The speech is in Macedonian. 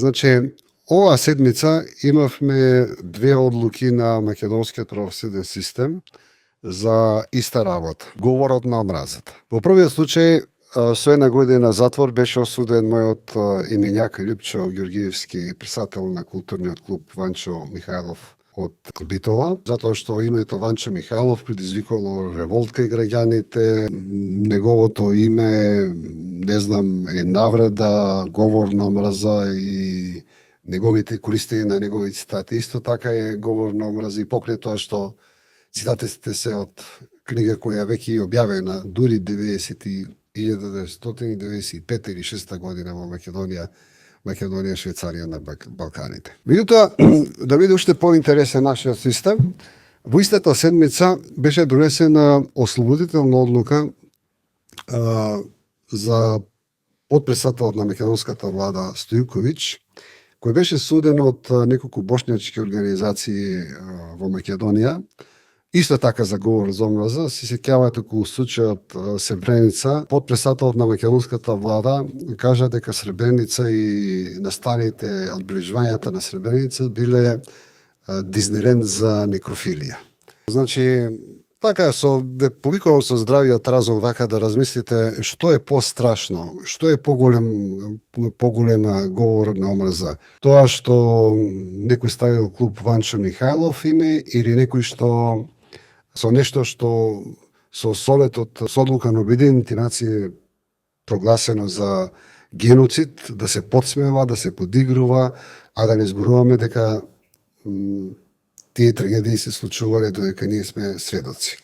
Значи, оваа седмица имавме две одлуки на македонскиот правосуден систем за иста работа. Говорот на омразата. Во првиот случај, со 1 година затвор беше осуден мојот именјак Љупчо Ѓоргиевски, председател на културниот клуб Ванчо Михајлов од Битола, затоа што името Ванчо Михајлов предизвикало револт кај граѓаните, неговото име, не знам, е навреда, говор на омраза и неговите користење на негови цитати исто така е говор на омраза и покрај тоа што цитатите се од книга која веќе е објавена дури 1995 или 6 година во Македонија, Швейцарија на Балканите. Меѓутоа, да биде уште поинтересен нашиот систем, во истата седмица беше донесена ослободителна одлука за потпредседателот на македонската влада Стојковиќ, кој беше суден од неколку бошњачки организации во Македонија, исто така за говор за омраза. Се сеќавате околу случајот Сребреница, потпредседателот на македонската влада кажа дека Сребреница и настаните одбележувањата на Сребреница биле Диснеленд за некрофилија. Значи, така со повикувам со здравиот разум вака да размислите што е пострашно, што е поголема говор на омраза. Тоа што некој ставил клуб Ванчо Михајлов име или некој што со нешто што со советот, со одлука на Обединените нации прогласено за геноцид, да се подсмева, да се подигрува, а да не зборуваме дека тие трагедии се случувале додека ние сме сведоци.